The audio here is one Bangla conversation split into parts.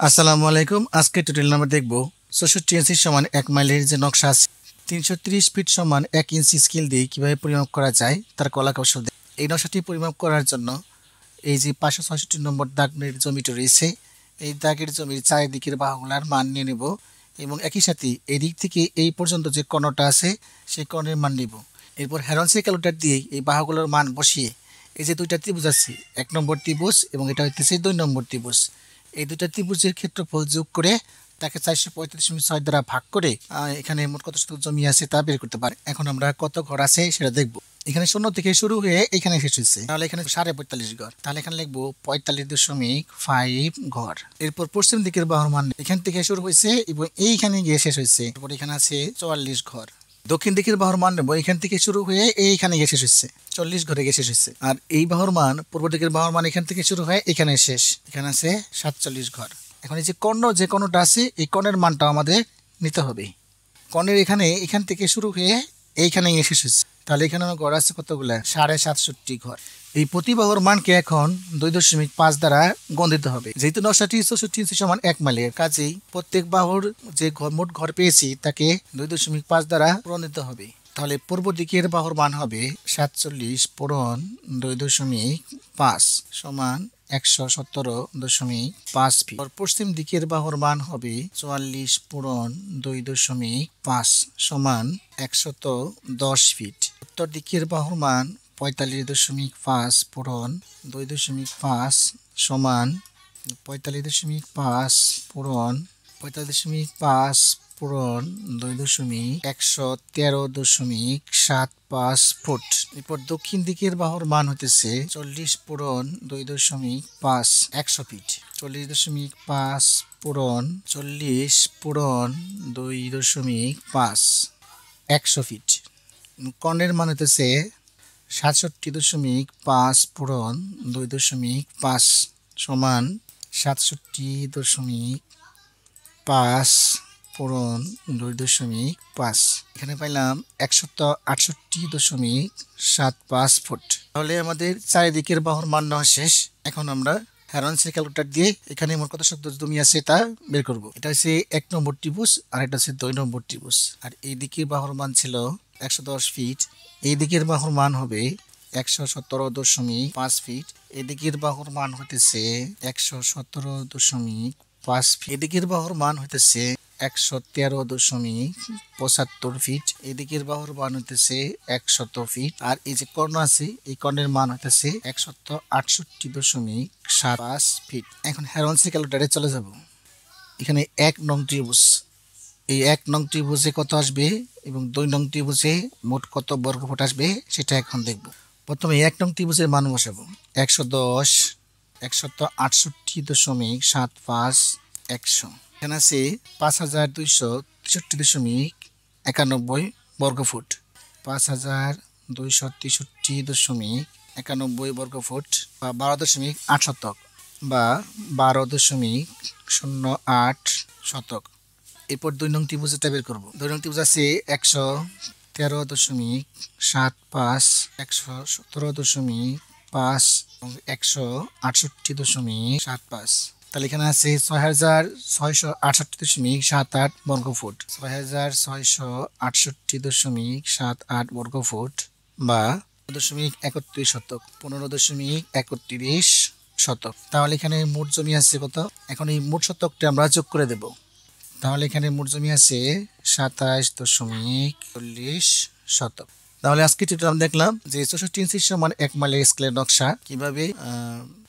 আসসালামু আলাইকুম। আজকে টিউটোরিয়াল আমরা দেখব ৬৪ ইঞ্চি সমান ১ মাইলের যে নকশা আছে, ৩৩০ ফিট সমান ১ ইঞ্চি স্কেল দিয়ে কিভাবে পরিমাপ করা যায় তার কলা কৌশল। এই নকশাটি পরিমাপ করার জন্য এই যে ৫৬৬ নম্বর দাগের জমিটি রয়েছে, এই দাগের জমির চারিদিকের বাহুগুলার মান নিয়ে নেব এবং একই সাথে এই দিক থেকে এই পর্যন্ত যে কর্ণটা আছে সেই কর্ণের মান নেব। এরপর হেরনসি ক্যালকুলেটর দিয়ে এই বাহুগুলোর মান বসিয়ে এই যে দুইটা ত্রিভুজ আছে, ১ নম্বর ত্রিভুজ এবং এটা হইতেছে ২ নম্বর ত্রিভুজ, এই দুইটা ত্রিভুজের ক্ষেত্রফল যোগ করে তাকে ৪৩৫.৬ দ্বারা ভাগ করে এখানে মোট কত শতক জমি আছে তা বের করতে পারে। এখন আমরা কত ঘর আছে সেটা দেখব। এখানে ০ থেকে শুরু হয়ে এখানে শেষ হয়েছে, তাহলে এখানে ৪৫.৫ ঘর, তাহলে এখানে লিখবো ৪৫.৫ ঘর। এরপর পশ্চিম দিকের বাহুর মান এখান থেকে শুরু হয়েছে এবং এইখানে গিয়ে শেষ হয়েছে, এরপর এখানে আছে ৪৪ ঘর। দক্ষিণ দিকের বাহুর মান নেব, এখান থেকে শুরু হয়ে এইখানে গিয়ে শেষ হচ্ছে, ৪০ ঘরে গিয়ে শেষ হচ্ছে। আর এই বাহুর মান পূর্ব দিকের বাহুর মান এখান থেকে শুরু হয়ে এখানে শেষ, এখানে আছে ৪৭ ঘর। এখন এই যে কর্ণটা আছে এই কর্ণের মানটা আমাদের নিতে হবে। কর্ণের এখান থেকে শুরু হয়ে এইখানে গিয়ে শেষ হচ্ছে, তাহলে এখানে আমার ঘর আছে কতগুলা ৬৭৭ ঘর। এই প্রতি বাহুর মানকে এখন ২.৫ দ্বারা গুণ দিতে হবে। যেহেতু নকশাটি ৬৪ ইঞ্চি সমান ১ মাইলের, কাজেই প্রত্যেক বাহুর যে মোট ঘর পেয়েছি তাকে ২.৫ দ্বারা পূরণ দিতে হবে। তাহলে পূর্ব দিকের বাহুর মান হবে ৪৭ পূরণ ২.৫ সমান ১১৭.৫ ফিট। পশ্চিম দিকের বাহুর মান হবে ৪৪ পূরণ ২.৫ সমান ১১০ ফিট। উত্তর দিকের বাহুর মান ৪৫.৫ পূরণ ২.৫ সমান ৪৫.৫ পূরণ ৪৫.৫ পূরণ ২.১১৩.৭৫ ফুট। এরপর দক্ষিণ দিকের বাহুর মান হতেছে ৪০ পূরণ ২.৫ ১০০ ফিট। ৪০.৫ পূরণ ৪০ পূরণ ২.৫ ১০০ ফিট। কর্ণের মান হতেছে ৬৭.৫ পূরণ ২.৫ সমান ৬৭.৫ পূরণ ২.৫। এখানে পাইলাম ১৬৮.৭৫ ফুট। তাহলে আমাদের চারিদিকের বাহুর মান নেওয়া শেষ। এখন আমরা হেরনসি ক্যালকুলেটর দিয়ে এখানে মোট কত শতক জমি আছে তা বের করব। এটা হচ্ছে ১ নম্বর ত্রিভুজ আর এটা হচ্ছে ২ নম্বর ত্রিভুজ। আর এই দিকের বাহুর মান ছিল ১১০ ফিট, এই দিকের বাহুর মান হবে ১১৭.৫ ফিট, এদিকের বাহুর মান হতেছে ১১৭.৫ ফিট, এদিকের বাহুর মান হতেছে ১১৩.৭৫ ফিট, এদিকের বাহুর মান হতেছে ১০০ ফিট। আর এই যে কর্ণ আছে এই কর্ণের মান হতেছে ১৬৮.৭৫ ফিট। এখন হেরনসি ক্যালকুলেটরে চলে যাব। এখানে ১ নং ত্রিভুজ, এই ১ নং ত্রিভুজে কত আসবে এবং ২ নং ত্রিভুজে মোট কত বর্গফুট আসবে সেটা এখন দেখব। প্রথমে ১ নং ত্রিভুজের মান বসাবো, ১১০ ১৬৮.৭৫ ১০০। এখানে আছে ৫২৬৩.৯১ বর্গফুট, ৫২৬৩.৯১ বর্গফুট বা ১২.৮ শতক বা ১২.০৮ শতক। এরপর ২ নং ত্রিভুজটা বের করব। ২ নং ত্রিভুজ আছে ১১৩.৭৫ ১১৭.৫ এবং ১৬৮.৭৫। তাহলে এখানে আছে ৬৬৬৮.৭৮ বর্গফুট, ৬৬৬৮.৭৮ বর্গফুট বা ১৫.৩১ শতক, ১৫.৩১ শতক। তাহলে এখানে মোট জমি আছে কত? এখন এই মোট শতকটা আমরা যোগ করে দেব। তাহলে এখানে মোট জমি আছে ২৭.৪০ শতক। তাহলে আজকে টিউটোরিয়াল দেখলাম যে ৬৪ ইঞ্চি সমান ১ মাইলের স্কেলের নকশা কিভাবে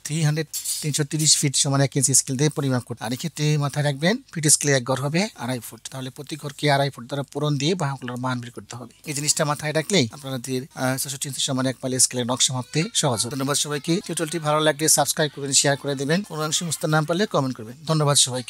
৩৩০ ফিট সমান ১ ইঞ্চি স্কেল দিয়ে পরিমাপ করতে। আর এক্ষেত্রে মাথায় রাখবেন ফিট স্কেলে ১ ঘর হবে ২.৫ ফুট, তাহলে প্রতি ঘরকে ২.৫ ফুট দ্বারা পূরণ দিয়ে বাহুগুলোর মান বের করতে হবে। এই জিনিসটা মাথায় রাখলেই আপনাদের ৬৪ ইঞ্চি সমান ১ মাইলের স্কেলের নকশা মাপতে সহজ হবে। ধন্যবাদ সবাইকে। টিউটোরিয়ালটি ভালো লাগলে সাবস্ক্রাইব করবেন, শেয়ার করে দেবেন। কোনো অংশ বুঝতে না পারলে কমেন্ট করবেন। ধন্যবাদ সবাইকে।